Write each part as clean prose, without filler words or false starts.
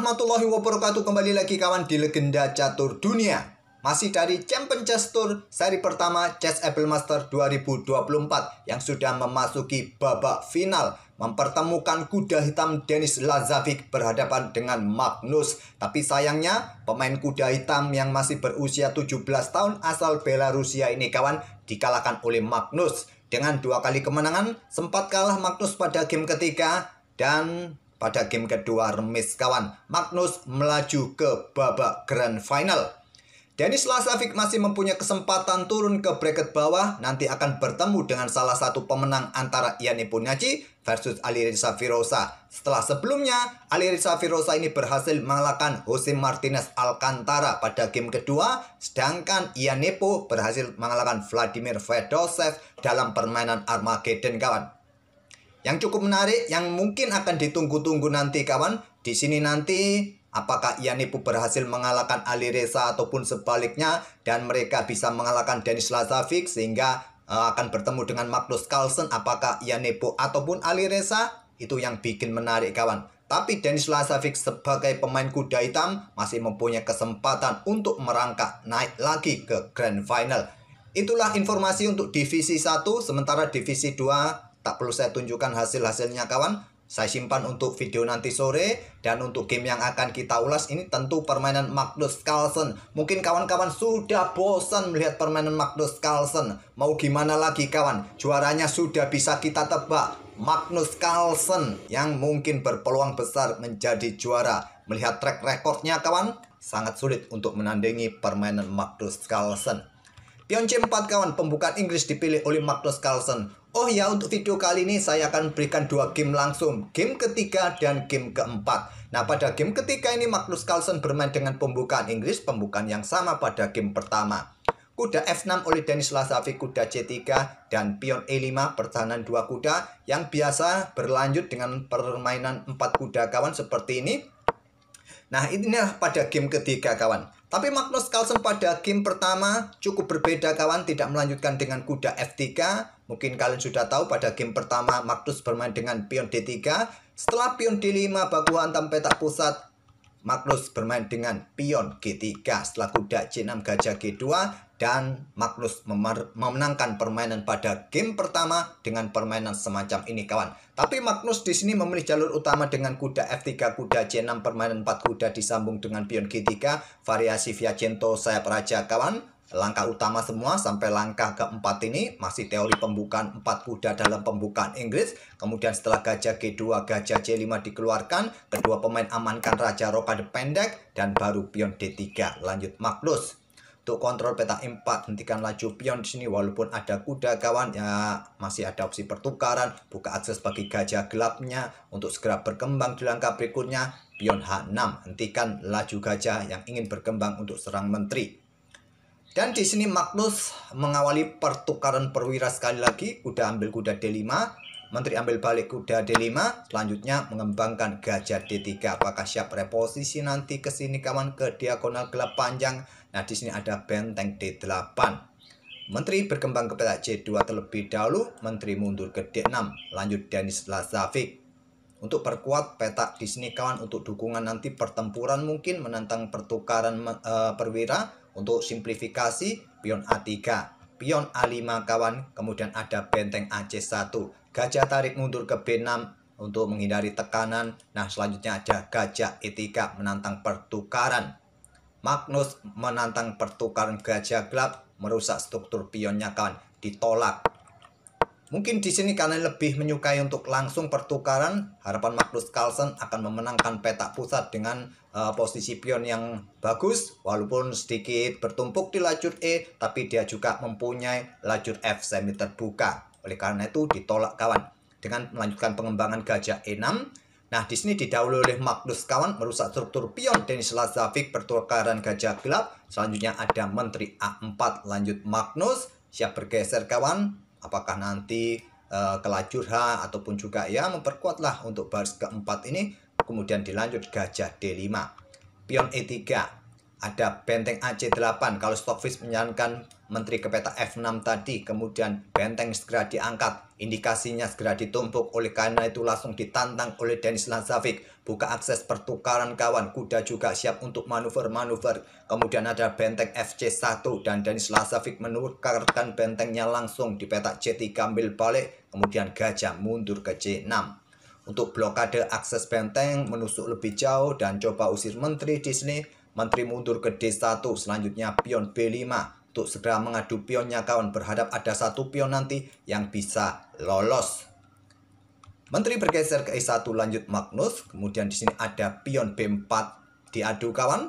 warahmatullahi wabarakatuh. Kembali lagi kawan di Legenda Catur Dunia. Masih dari Champion Chess Tour seri pertama Chess Apple Master 2024 yang sudah memasuki babak final, mempertemukan kuda hitam Denis Lazovic berhadapan dengan Magnus. Tapi sayangnya pemain kuda hitam yang masih berusia 17 tahun asal Belarusia ini kawan dikalahkan oleh Magnus. Dengan 2 kali kemenangan, sempat kalah Magnus pada game ketiga dan pada game kedua remis kawan. Magnus melaju ke babak grand final. Denis Lazovic masih mempunyai kesempatan turun ke bracket bawah. Nanti akan bertemu dengan salah satu pemenang antara Ian Nepomniachtchi versus Alireza Firoza. Setelah sebelumnya Alireza Firoza ini berhasil mengalahkan Jose Martinez Alcantara pada game kedua, sedangkan Ian Nepo berhasil mengalahkan Vladimir Fedoshev dalam permainan Armageddon kawan. Yang cukup menarik, yang mungkin akan ditunggu-tunggu nanti kawan, di sini nanti apakah Ian Nepo berhasil mengalahkan Alireza ataupun sebaliknya, dan mereka bisa mengalahkan Denis Lazovic sehingga akan bertemu dengan Magnus Carlsen. Apakah Ian Nepo ataupun Alireza, itu yang bikin menarik kawan. Tapi Denis Lazovic sebagai pemain kuda hitam masih mempunyai kesempatan untuk merangkak naik lagi ke grand final. Itulah informasi untuk divisi 1, sementara divisi 2 tak perlu saya tunjukkan hasil-hasilnya kawan. Saya simpan untuk video nanti sore. Dan untuk game yang akan kita ulas ini tentu permainan Magnus Carlsen. Mungkin kawan-kawan sudah bosan melihat permainan Magnus Carlsen. Mau gimana lagi kawan? Juaranya sudah bisa kita tebak. Magnus Carlsen yang mungkin berpeluang besar menjadi juara. Melihat track recordnya kawan, sangat sulit untuk menandingi permainan Magnus Carlsen. Pion C4 kawan, pembukaan Inggris dipilih oleh Magnus Carlsen. Oh ya, untuk video kali ini saya akan berikan 2 game langsung. Game ketiga dan game keempat. Nah, pada game ketiga ini Magnus Carlsen bermain dengan pembukaan Inggris, pembukaan yang sama pada game pertama. Kuda F6 oleh Denis Lazovic, kuda C3, dan pion E5, pertahanan 2 kuda yang biasa berlanjut dengan permainan 4 kuda kawan seperti ini. Nah, inilah pada game ketiga kawan. Tapi Magnus Carlsen pada game pertama cukup berbeda kawan, tidak melanjutkan dengan kuda F3. Mungkin kalian sudah tahu pada game pertama Magnus bermain dengan pion D3. Setelah pion D5 baku hantam petak pusat, Magnus bermain dengan pion G3. Setelah kuda C6 gajah G2, dan Magnus memenangkan permainan pada game pertama dengan permainan semacam ini kawan. Tapi Magnus di sini memilih jalur utama dengan kuda F3, kuda C6, permainan 4 kuda disambung dengan pion G3, variasi Fiacento sayap raja kawan. Langkah utama semua sampai langkah keempat ini masih teori pembukaan 4 kuda dalam pembukaan Inggris. Kemudian setelah gajah G2, gajah C5 dikeluarkan, kedua pemain amankan raja rokade pendek, dan baru pion D3. Lanjut Magnus. Untuk kontrol peta 4, hentikan laju pion di sini walaupun ada kuda kawan ya, masih ada opsi pertukaran, buka akses bagi gajah gelapnya untuk segera berkembang di langkah berikutnya. Pion H6, hentikan laju gajah yang ingin berkembang untuk serang menteri. Dan di sini Magnus mengawali pertukaran perwira sekali lagi, kuda ambil kuda D5, menteri ambil balik kuda D5, selanjutnya mengembangkan gajah D3. Apakah siap reposisi nanti ke sini kawan ke diagonal gelap panjang? Nah, di sini ada benteng D8. Menteri berkembang ke peta C2 terlebih dahulu, menteri mundur ke D6, lanjut Denis Lazovic. Untuk perkuat peta di sini kawan, untuk dukungan nanti pertempuran mungkin menantang pertukaran perwira. Untuk simplifikasi, pion A3, pion A5 kawan, kemudian ada benteng AC1, gajah tarik mundur ke B6 untuk menghindari tekanan. Nah, selanjutnya ada gajah E3 menantang pertukaran. Magnus menantang pertukaran gajah gelap, merusak struktur pionnya kawan, ditolak. Mungkin di sini kalian lebih menyukai untuk langsung pertukaran. Harapan Magnus Carlsen akan memenangkan petak pusat dengan posisi pion yang bagus. Walaupun sedikit bertumpuk di lajur E, tapi dia juga mempunyai lajur F semi terbuka. Oleh karena itu ditolak kawan dengan melanjutkan pengembangan gajah E6. Nah, di sini didahului oleh Magnus kawan, merusak struktur pion Denis Lazovic, pertukaran gajah gelap. Selanjutnya ada menteri A4, lanjut Magnus, siap bergeser kawan. Apakah nanti ke lajur H ataupun juga ya memperkuatlah untuk baris keempat ini. Kemudian dilanjut gajah D5, pion E3, ada benteng AC8. Kalau Stockfish menyarankan menteri ke peta F6 tadi, kemudian benteng segera diangkat, indikasinya segera ditumpuk. Oleh karena itu langsung ditantang oleh Denis Lazavic. Buka akses pertukaran kawan, kuda juga siap untuk manuver-manuver. Kemudian ada benteng FC1 dan Denis Lazavic menukarkan bentengnya langsung di peta C3 ambil balik. Kemudian gajah mundur ke C6. Untuk blokade akses benteng menusuk lebih jauh dan coba usir menteri di sini. Menteri mundur ke D1, selanjutnya pion B5 untuk segera mengadu pionnya kawan, berharap ada satu pion nanti yang bisa lolos. Menteri bergeser ke E1 lanjut Magnus, kemudian di sini ada pion B4 diadu kawan.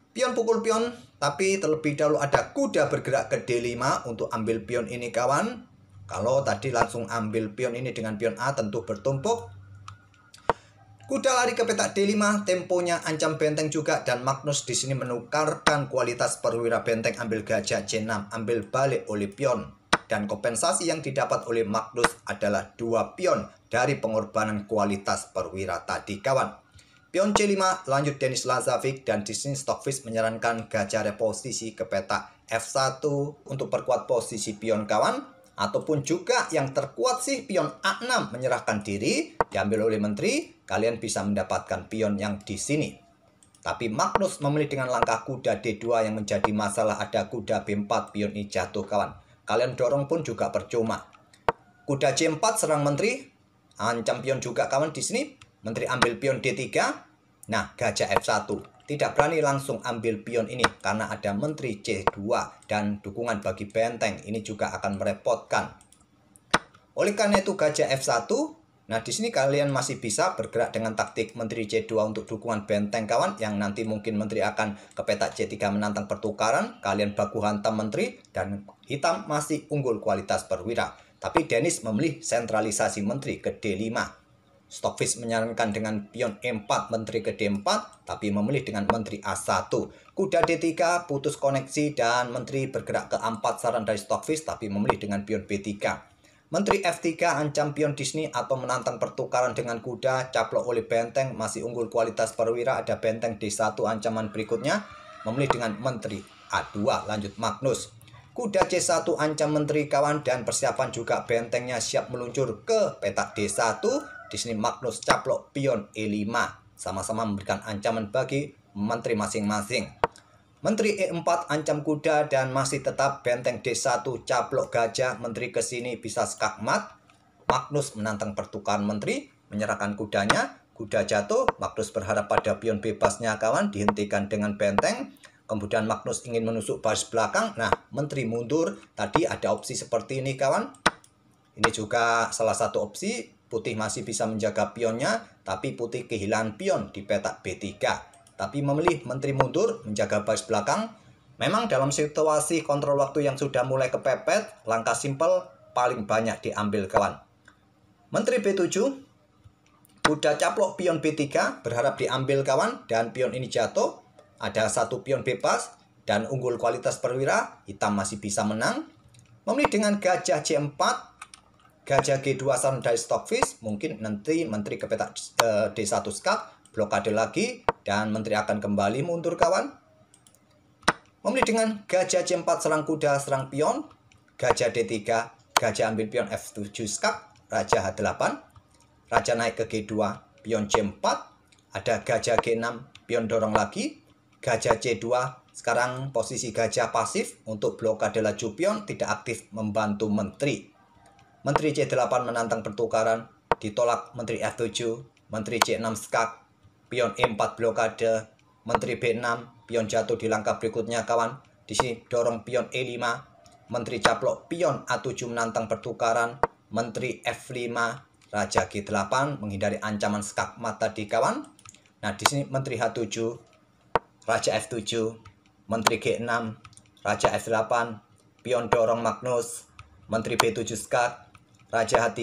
Pion pukul pion, tapi terlebih dahulu ada kuda bergerak ke D5 untuk ambil pion ini kawan. Kalau tadi langsung ambil pion ini dengan pion A tentu bertumpuk. Kuda lari ke petak D5, temponya ancam benteng juga dan Magnus di sini menukarkan kualitas perwira benteng ambil gajah C6 ambil balik oleh pion. Dan kompensasi yang didapat oleh Magnus adalah 2 pion dari pengorbanan kualitas perwira tadi kawan. Pion C5 lanjut Denis Lazavic dan di sini Stockfish menyarankan gajah reposisi ke petak F1 untuk perkuat posisi pion kawan. Ataupun juga yang terkuat sih pion A6 menyerahkan diri diambil oleh menteri, kalian bisa mendapatkan pion yang di sini. Tapi Magnus memilih dengan langkah kuda D2 yang menjadi masalah, ada kuda B4 pion I jatuh kawan. Kalian dorong pun juga percuma. Kuda C4 serang menteri, ancam pion juga kawan di sini. Menteri ambil pion D3. Nah, gajah F1 tidak berani langsung ambil pion ini karena ada menteri C2 dan dukungan bagi benteng ini juga akan merepotkan. Oleh karena itu gajah F1. Nah, di sini kalian masih bisa bergerak dengan taktik menteri C2 untuk dukungan benteng kawan, yang nanti mungkin menteri akan ke petak C3 menantang pertukaran. Kalian baku hantam menteri dan hitam masih unggul kualitas perwira. Tapi Denis memilih sentralisasi menteri ke D5. Stockfish menyarankan dengan pion E4 menteri ke D4, tapi memilih dengan menteri A1. Kuda D3 putus koneksi dan menteri bergerak ke A4 saran dari Stockfish, tapi memilih dengan pion B3. Menteri F3 ancam pion di sini atau menantang pertukaran dengan kuda, caplok oleh benteng, masih unggul kualitas perwira, ada benteng D1 ancaman berikutnya, memilih dengan menteri A2 lanjut Magnus. Kuda C1 ancam menteri kawan dan persiapan juga bentengnya siap meluncur ke petak D1. Di sini Magnus caplok pion E5, sama-sama memberikan ancaman bagi menteri masing-masing. Menteri E4 ancam kuda dan masih tetap benteng D1 caplok gajah, menteri ke sini bisa skakmat. Magnus menantang pertukaran menteri, menyerahkan kudanya, kuda jatuh, Magnus berharap pada pion bebasnya kawan dihentikan dengan benteng. Kemudian Magnus ingin menusuk baris belakang. Nah, menteri mundur, tadi ada opsi seperti ini kawan. Ini juga salah satu opsi. Putih masih bisa menjaga pionnya, tapi putih kehilangan pion di petak B3. Tapi memilih menteri mundur, menjaga baris belakang. Memang dalam situasi kontrol waktu yang sudah mulai kepepet, langkah simpel paling banyak diambil kawan. Menteri B7, kuda caplok pion B3, berharap diambil kawan, dan pion ini jatuh. Ada satu pion bebas, dan unggul kualitas perwira, hitam masih bisa menang. Memilih dengan gajah C4, gajah G2 saran dari Stockfish, mungkin nanti menteri ke petak D1 skak, blokade lagi, dan menteri akan kembali mundur kawan. Memilih dengan gajah C4 serang kuda, serang pion, gajah D3, gajah ambil pion F7 skak, raja H8, raja naik ke G2, pion C4, ada gajah G6, pion dorong lagi, gajah C2, sekarang posisi gajah pasif untuk blokade laju pion, tidak aktif membantu menteri. Menteri C8 menantang pertukaran, ditolak menteri F7, menteri C6 skak, pion E4 blokade, menteri B6, pion jatuh di langkah berikutnya kawan. Di sini dorong pion E5, menteri caplok pion A7 menantang pertukaran, menteri F5, raja G8 menghindari ancaman skak mata di kawan. Nah, di sini menteri H7, raja F7, menteri G6, raja F8, pion dorong Magnus, menteri B7 skak, raja H3,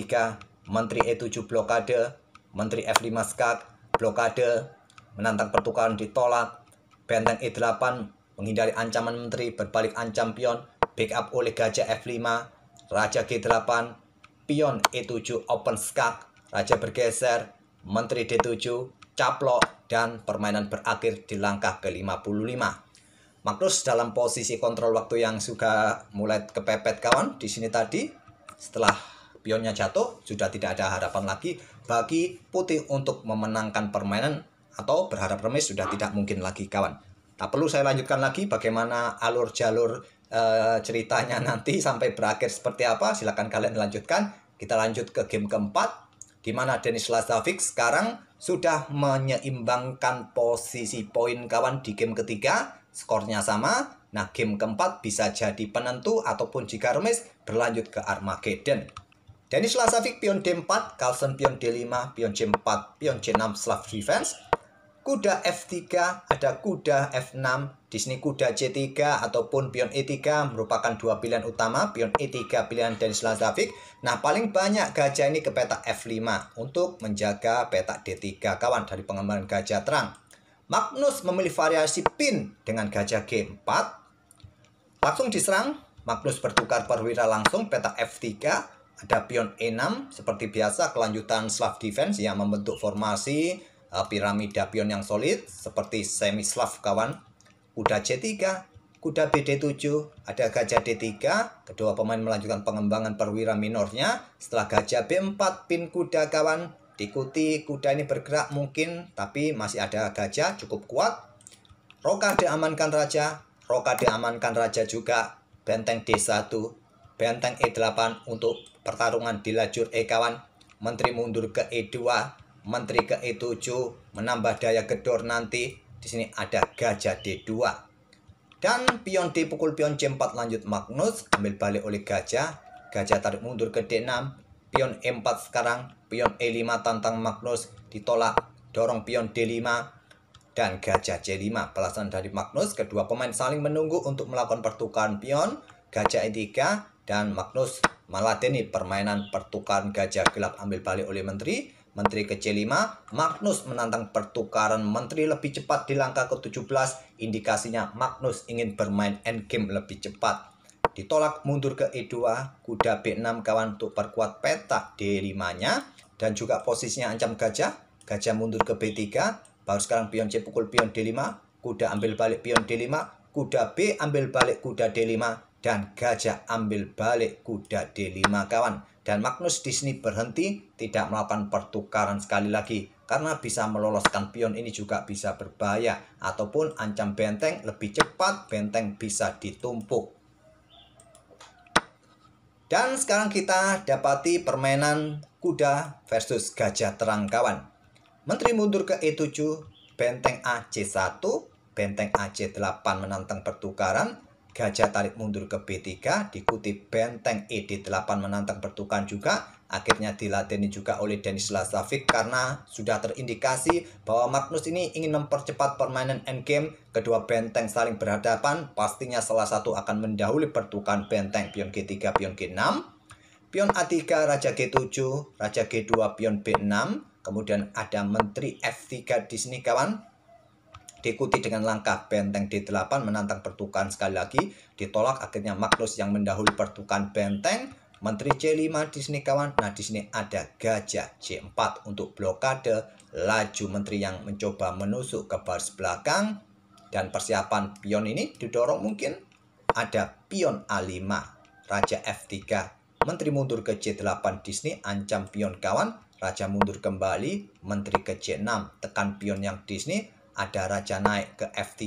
menteri E7 blokade, menteri F5 skak, blokade, menantang pertukaran ditolak, benteng E8 menghindari ancaman menteri, berbalik ancam pion, backup oleh gajah F5, raja G8, pion E7 open skak, raja bergeser, menteri D7, caplok, dan permainan berakhir di langkah ke-55. Magnus dalam posisi kontrol waktu yang sudah mulai kepepet kawan. Di sini tadi setelah pionnya jatuh sudah tidak ada harapan lagi bagi putih untuk memenangkan permainan, atau berharap remis sudah tidak mungkin lagi kawan. Tak perlu saya lanjutkan lagi bagaimana alur jalur ceritanya nanti sampai berakhir seperti apa. Silakan kalian lanjutkan. Kita lanjut ke game keempat, di mana Denis Lazarevic sekarang sudah menyeimbangkan posisi poin kawan di game ketiga. Skornya sama. Nah, game keempat bisa jadi penentu ataupun jika remis berlanjut ke Armageddon. Denis Lazarevic pion D4, Carlsen pion D5, pion C4, pion C6 Slav defense. Kuda F3, ada kuda F6, di sini kuda C3 ataupun pion E3 merupakan dua pilihan utama. Pion E3 pilihan Denis Lazarevic. Nah, paling banyak gajah ini ke petak F5 untuk menjaga petak D3 kawan dari pengembangan gajah terang. Magnus memilih variasi pin dengan gajah G4. Langsung diserang, Magnus bertukar perwira langsung petak F3. Ada pion E6 seperti biasa, kelanjutan Slav defense yang membentuk formasi piramida pion yang solid seperti semi Slav kawan. Kuda C3, kuda BD7, ada gajah D3. Kedua pemain melanjutkan pengembangan perwira minornya. Setelah gajah B4 pin kuda kawan. Diikuti kuda ini bergerak mungkin, tapi masih ada gajah cukup kuat. Rokade amankan raja, rokade amankan raja juga. Benteng D1, benteng E8 untuk pertarungan di lajur E kawan. Menteri mundur ke E2, menteri ke E7 menambah daya gedor nanti. Di sini ada gajah D2. Dan pion D pukul pion C4 lanjut Magnus, ambil balik oleh gajah. Gajah tarik mundur ke D6. Pion E4 sekarang, pion E5 tantang Magnus, ditolak, dorong pion D5 dan gajah C5. Balasan dari Magnus, kedua pemain saling menunggu untuk melakukan pertukaran pion. Gajah E3 dan Magnus meladeni permainan pertukaran gajah gelap, ambil balik oleh menteri. Menteri ke C5, Magnus menantang pertukaran menteri lebih cepat di langkah ke-17. Indikasinya Magnus ingin bermain endgame lebih cepat. Ditolak mundur ke E2, kuda B6 kawan untuk perkuat petak D5-nya. Dan juga posisinya ancam gajah. Gajah mundur ke B3, baru sekarang pion C pukul pion D5. Kuda ambil balik pion D5, kuda B ambil balik kuda D5. Dan gajah ambil balik kuda D5 kawan. Dan Magnus di sini berhenti, tidak melakukan pertukaran sekali lagi. Karena bisa meloloskan pion ini juga bisa berbahaya. Ataupun ancam benteng lebih cepat, benteng bisa ditumpuk. Dan sekarang kita dapati permainan kuda versus gajah terang kawan. Menteri mundur ke E7, benteng A C1, benteng A C8 menantang pertukaran. Gajah tarik mundur ke B3, diikuti benteng ED8 menantang pertukaran juga. Akhirnya diladeni juga oleh Denis Lazarevic karena sudah terindikasi bahwa Magnus ini ingin mempercepat permainan endgame. Kedua benteng saling berhadapan, pastinya salah satu akan mendahului pertukaran benteng. Pion G3, pion G6, pion A3, raja G7, raja G2, pion B6. Kemudian ada menteri F3 di sini kawan. Diikuti dengan langkah benteng D8 menantang pertukaran sekali lagi, ditolak. Akhirnya Magnus yang mendahului pertukaran benteng. Menteri C5 di sini kawan. Nah, di sini ada gajah C4 untuk blokade laju menteri yang mencoba menusuk ke baris belakang. Dan persiapan pion ini didorong mungkin. Ada pion A5, raja F3, menteri mundur ke C8 di sini ancam pion kawan. Raja mundur kembali, menteri ke C6, tekan pion yang di sini. Ada raja naik ke F3,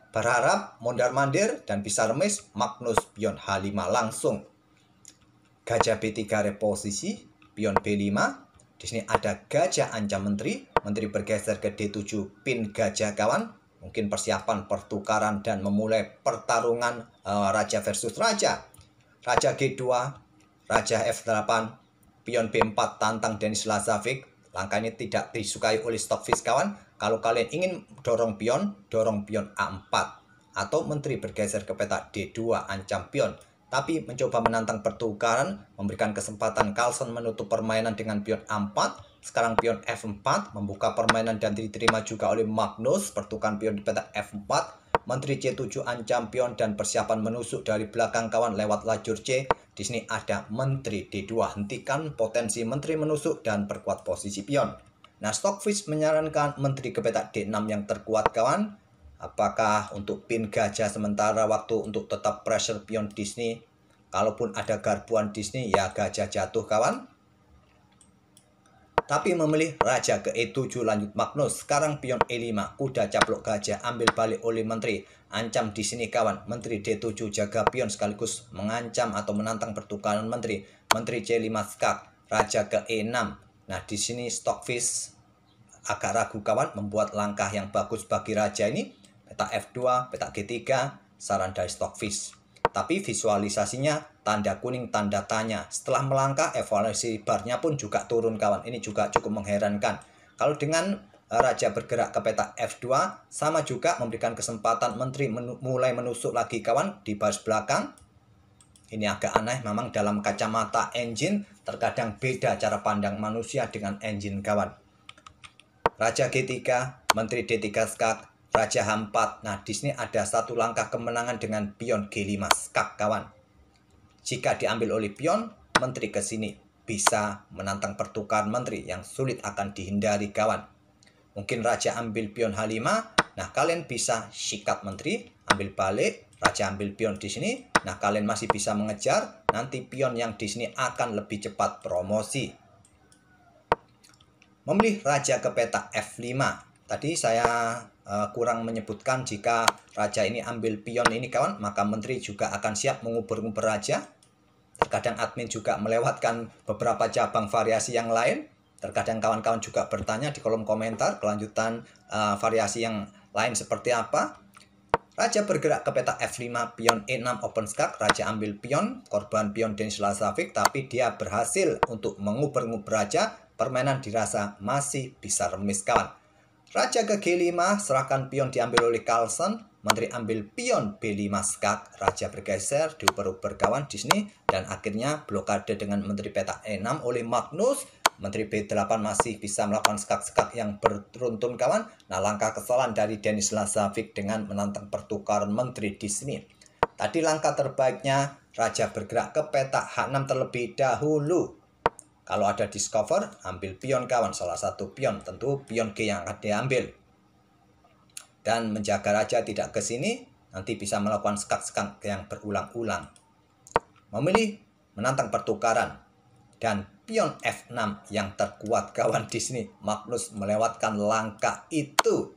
berharap mondar-mandir dan bisa remis. Magnus pion H5 langsung. Gajah B3 reposisi, pion B5. Di sini ada gajah ancam menteri. Menteri bergeser ke D7, pin gajah kawan. Mungkin persiapan pertukaran dan memulai pertarungan raja versus raja. Raja G2, raja F8, pion B4 tantang Denis Lazarevic. Langkah ini tidak disukai oleh Stockfish kawan. Kalau kalian ingin dorong pion A4. Atau menteri bergeser ke petak D2, ancam pion. Tapi mencoba menantang pertukaran, memberikan kesempatan Carlsen menutup permainan dengan pion A4. Sekarang pion F4, membuka permainan dan diterima juga oleh Magnus. Pertukaran pion di petak F4. Menteri C7 ancam pion dan persiapan menusuk dari belakang kawan lewat lajur C. Di sini ada menteri D2. Hentikan potensi menteri menusuk dan perkuat posisi pion. Nah, Stockfish menyarankan menteri ke petak D6 yang terkuat kawan. Apakah untuk pin gajah sementara waktu untuk tetap pressure pion Disney. Kalaupun ada garbuan Disney ya gajah jatuh kawan. Tapi memilih raja ke E7 lanjut Magnus. Sekarang pion E5, kuda caplok gajah ambil balik oleh menteri. Ancam di sini kawan. Menteri D7 jaga pion sekaligus mengancam atau menantang pertukaran menteri. Menteri C5 skak, raja ke E6. Nah, di sini Stockfish agak ragu kawan, membuat langkah yang bagus bagi raja ini. Petak F2, petak G3, saran dari Stockfish. Tapi visualisasinya tanda kuning, tanda tanya. Setelah melangkah, evaluasi barnya pun juga turun kawan. Ini juga cukup mengherankan. Kalau dengan raja bergerak ke petak F2, sama juga memberikan kesempatan menteri mulai menusuk lagi kawan di baris belakang. Ini agak aneh, memang dalam kacamata engine terkadang beda cara pandang manusia dengan engine kawan. Raja G3, menteri D3 skak, raja H4. Nah, di sini ada satu langkah kemenangan dengan pion G5 skak kawan. Jika diambil oleh pion, menteri ke sini bisa menantang pertukaran menteri yang sulit akan dihindari kawan. Mungkin raja ambil pion H5. Nah, kalian bisa sikat menteri, ambil balik, raja ambil pion di sini. Nah, kalian masih bisa mengejar. Nanti pion yang di sini akan lebih cepat promosi. Memilih raja ke petak F5. Tadi saya kurang menyebutkan jika raja ini ambil pion ini kawan, maka menteri juga akan siap mengubur-ngubur raja. Terkadang admin juga melewatkan beberapa cabang variasi yang lain. Terkadang kawan-kawan juga bertanya di kolom komentar kelanjutan variasi yang lain seperti apa. Raja bergerak ke petak F5, pion E6 open skak, raja ambil pion, korban pion Denis Lazovic, tapi dia berhasil untuk mengubur-ngubur raja. Permainan dirasa masih bisa remis kawan. Raja ke G5, serahkan pion diambil oleh Carlsen. Menteri ambil pion B5 skak, raja bergeser, diuber-uber kawan di sini. Dan akhirnya blokade dengan menteri petak E6 oleh Magnus. Menteri B8 masih bisa melakukan skak-skak yang beruntun kawan. Nah, langkah kesalahan dari Denis Lazovic dengan menantang pertukaran menteri di sini. Tadi langkah terbaiknya raja bergerak ke petak H6 terlebih dahulu. Kalau ada discover, ambil pion kawan, salah satu pion, tentu pion G yang akan diambil. Dan menjaga raja tidak ke sini, nanti bisa melakukan skak-skak yang berulang-ulang. Memilih menantang pertukaran. Dan pion F6 yang terkuat kawan di sini. Magnus melewatkan langkah itu.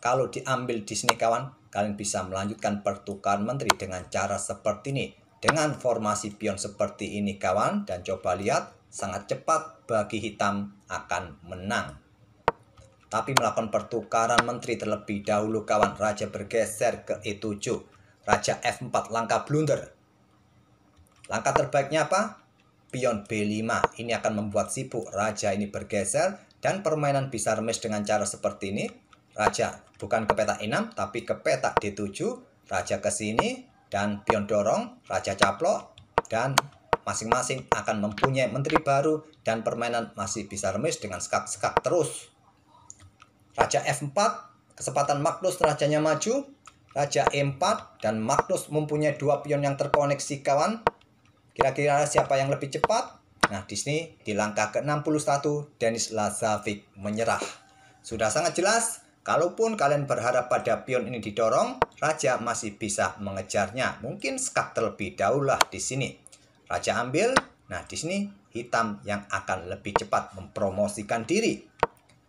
Kalau diambil di sini kawan, kalian bisa melanjutkan pertukaran menteri dengan cara seperti ini. Dengan formasi pion seperti ini kawan, dan coba lihat sangat cepat bagi hitam akan menang. Tapi melakukan pertukaran menteri terlebih dahulu kawan, raja bergeser ke E7. Raja F4 langkah blunder. Langkah terbaiknya apa? Pion B5. Ini akan membuat sibuk raja ini bergeser dan permainan bisa remis dengan cara seperti ini. Raja bukan ke petak E6 tapi ke petak D7. Raja ke sini. Dan pion dorong, raja caplok, dan masing-masing akan mempunyai menteri baru dan permainan masih bisa remis dengan skak-skak terus. Raja F4, kesempatan Magnus rajanya maju, raja E4, dan Magnus mempunyai dua pion yang terkoneksi kawan. Kira-kira siapa yang lebih cepat? Nah, di sini di langkah ke-61, Denis Lazovic menyerah. Sudah sangat jelas. Kalaupun kalian berharap pada pion ini didorong, raja masih bisa mengejarnya. Mungkin skak terlebih dahulu lah di sini. Raja ambil, nah di sini hitam yang akan lebih cepat mempromosikan diri.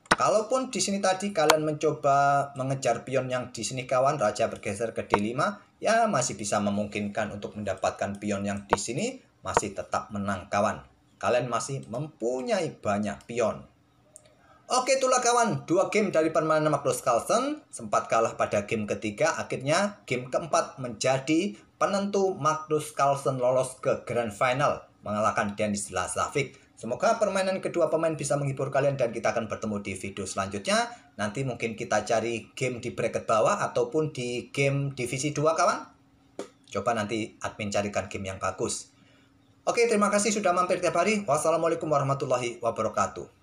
Kalaupun di sini tadi kalian mencoba mengejar pion yang di sini kawan, raja bergeser ke D5, ya masih bisa memungkinkan untuk mendapatkan pion yang di sini, masih tetap menang kawan. Kalian masih mempunyai banyak pion. Oke, itulah kawan, 2 game dari permainan Magnus Carlsen. Sempat kalah pada game ketiga, akhirnya game keempat menjadi penentu Magnus Carlsen lolos ke Grand Final, mengalahkan Denis Lazovic. Semoga permainan kedua pemain bisa menghibur kalian dan kita akan bertemu di video selanjutnya. Nanti mungkin kita cari game di bracket bawah ataupun di game divisi 2 kawan. Coba nanti admin carikan game yang bagus. Oke, terima kasih sudah mampir tiap hari. Wassalamualaikum warahmatullahi wabarakatuh.